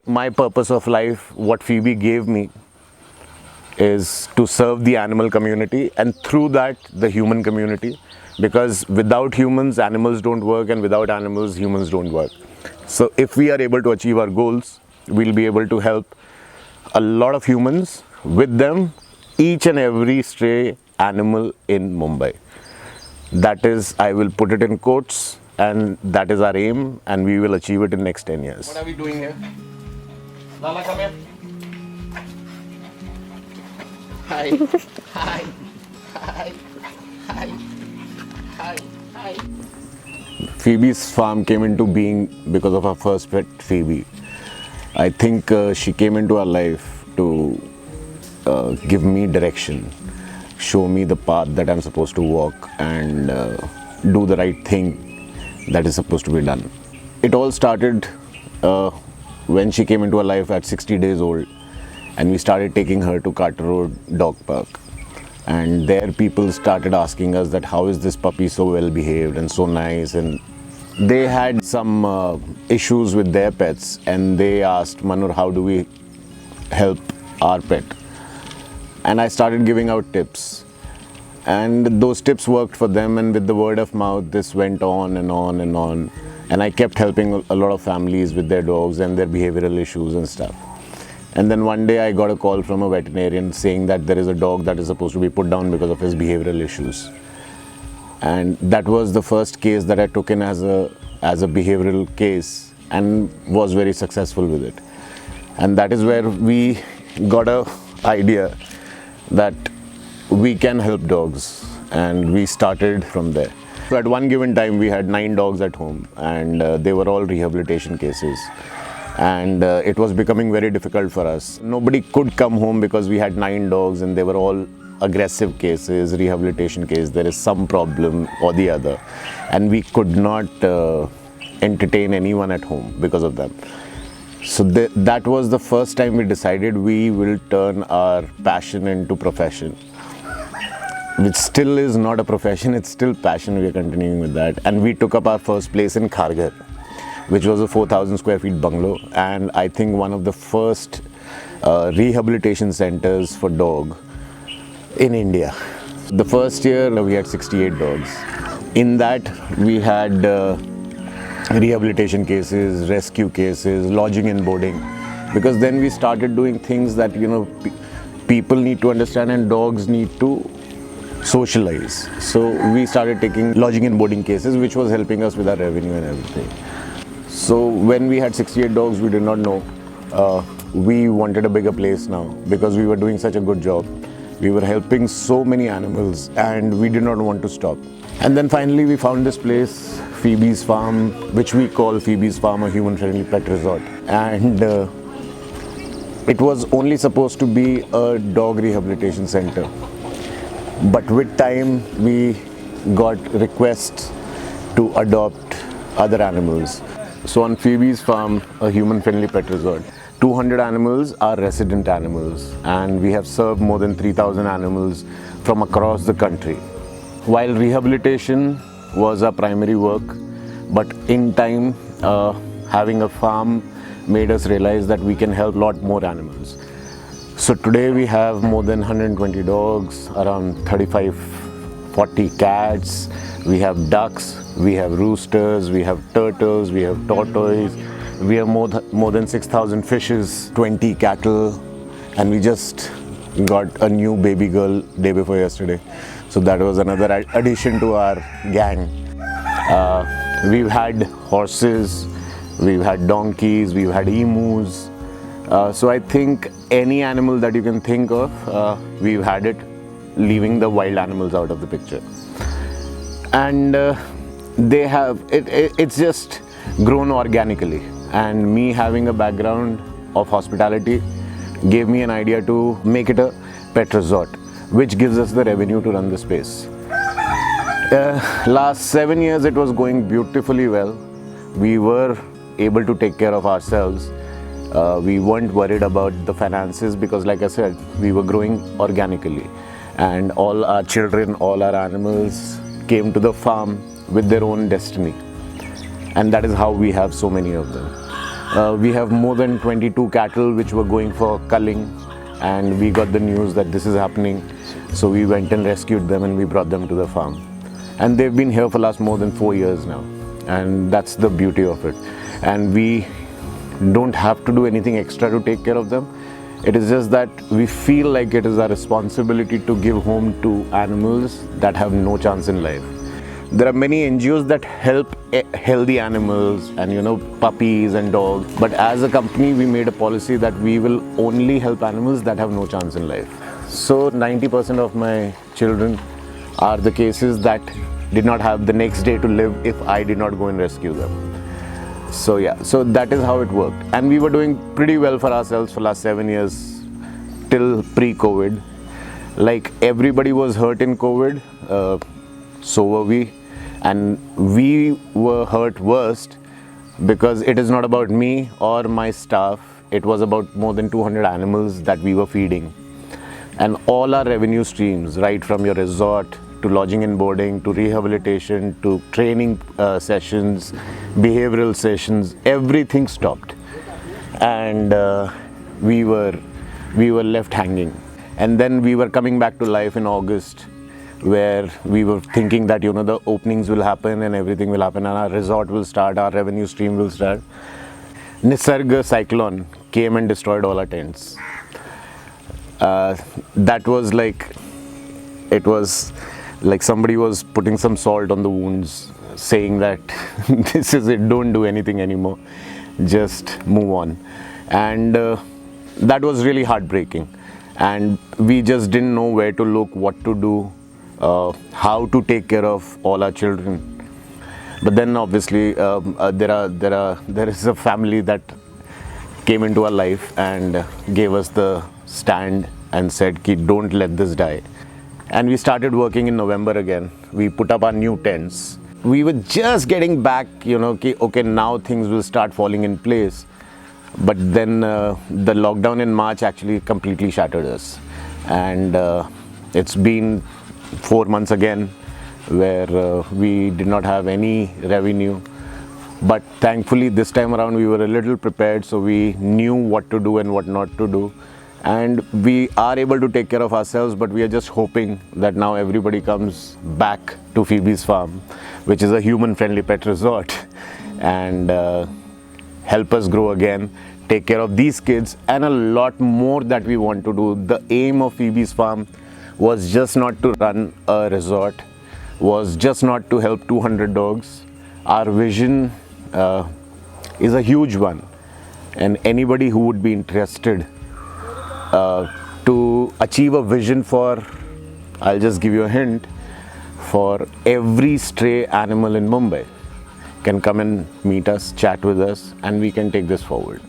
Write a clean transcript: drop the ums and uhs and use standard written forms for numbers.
my purpose of life, what Phoebe gave me, is to serve the animal community, and through that the human community, because without humans animals don't work, and without animals humans don't work. So if we are able to achieve our goals, we'll be able to help a lot of humans, with them each and every stray animal in Mumbai. That is, I will put it in quotes, and that is our aim, and we will achieve it in next 10 years. What are we doing here? Lala, come here. Hi. Hi. Hi. Hi. Hi. Hi. Phoebe's farm came into being because of our first pet, Phoebe. I think she came into our life to give me direction, show me the path that I'm supposed to walk, and do the right thing that is supposed to be done. It all started when she came into our life at 60 days old, and we started taking her to Carter Road Dog Park. And there people started asking us that how is this puppy so well behaved and so nice, and they had some issues with their pets, and they asked, Manur, how do we help our pet? And I started giving out tips, and those tips worked for them, and with the word of mouth this went on and on and on, and I kept helping a lot of families with their dogs and their behavioral issues and stuff. And then one day I got a call from a veterinarian saying that there is a dog that is supposed to be put down because of his behavioral issues. And that was the first case that I took in as a behavioral case, and was very successful with it. And that is where we got a idea that we can help dogs, and we started from there. So at one given time we had 9 dogs at home, and they were all rehabilitation cases. And it was becoming very difficult for us. Nobody could come home because we had 9 dogs, and they were all aggressive cases, rehabilitation case. There is some problem or the other, and we could not entertain anyone at home because of them. So that was the first time we decided we will turn our passion into profession, which still is not a profession, it's still passion. We are continuing with that, and we took up our first place in Kharghar, which was a 4,000 square feet bungalow, and I think one of the first rehabilitation centers for dog in India. The first year we had 68 dogs. In that we had rehabilitation cases, rescue cases, lodging and boarding, because then we started doing things that people need to understand, and dogs need to socialize. So we started taking lodging and boarding cases, which was helping us with our revenue and everything. So when we had 68 dogs, we did not know. We wanted a bigger place now, because we were doing such a good job. We were helping so many animals, and we did not want to stop. And then finally we found this place, Phoebe's Farm, which we call Phoebe's Farm, a human-friendly pet resort. And it was only supposed to be a dog rehabilitation center. But with time, we got requests to adopt other animals. So on Phoebe's Farm, a human-friendly pet resort, 200 animals are resident animals, and we have served more than 3,000 animals from across the country. While rehabilitation was our primary work, but in time, having a farm made us realize that we can help a lot more animals. So today we have more than 120 dogs, around 35-40 cats, we have ducks, we have roosters, we have turtles, we have tortoise, we have more than 6,000 fishes, 20 cattle, and we just got a new baby girl day before yesterday. So that was another addition to our gang. We've had horses, we've had donkeys, we've had emus. So I think any animal that you can think of, we've had it, leaving the wild animals out of the picture. And they have, it's just grown organically. And me having a background of hospitality gave me an idea to make it a pet resort, which gives us the revenue to run the space. Last 7 years it was going beautifully well. We were able to take care of ourselves. We weren't worried about the finances, because like I said, we were growing organically, and all our children, all our animals came to the farm with their own destiny, and that is how we have so many of them. We have more than 22 cattle which were going for culling, and we got the news that this is happening. So we went and rescued them and we brought them to the farm. And they've been here for last more than 4 years now. And that's the beauty of it. And we don't have to do anything extra to take care of them. It is just that we feel like it is our responsibility to give home to animals that have no chance in life. There are many NGOs that help healthy animals and puppies and dogs. But as a company, we made a policy that we will only help animals that have no chance in life. So 90% of my children are the cases that did not have the next day to live if I did not go and rescue them. So yeah, so that is how it worked. And we were doing pretty well for ourselves for last 7 years till pre-COVID. Like everybody was hurt in COVID, so were we. And we were hurt worst because it is not about me or my staff. It was about more than 200 animals that we were feeding. And all our revenue streams, right from your resort to lodging and boarding to rehabilitation to training sessions, behavioral sessions, everything stopped. And we were left hanging. And then we were coming back to life in August, where we were thinking that the openings will happen and everything will happen and our resort will start, our revenue stream will start. Nisarga cyclone came and destroyed all our tents. That was like, it was like somebody was putting some salt on the wounds, saying that this is it, don't do anything anymore, just move on. And that was really heartbreaking. And we just didn't know where to look, what to do, how to take care of all our children. But then obviously there is a family that came into our life and gave us the stand and said, "Ki, don't let this die." And we started working in November again. We put up our new tents. We were just getting back, ki, okay, now things will start falling in place. But then the lockdown in March actually completely shattered us. And it's been 4 months again where we did not have any revenue. But thankfully this time around we were a little prepared, so we knew what to do and what not to do. And we are able to take care of ourselves, but we are just hoping that now everybody comes back to Phoebe's Farm, which is a human-friendly pet resort, and help us grow again, take care of these kids, and a lot more that we want to do. The aim of Phoebe's Farm was just not to run a resort, was just not to help 200 dogs. Our vision is a huge one, and anybody who would be interested to achieve a vision for, I'll just give you a hint, for every stray animal in Mumbai can come and meet us, chat with us, and we can take this forward.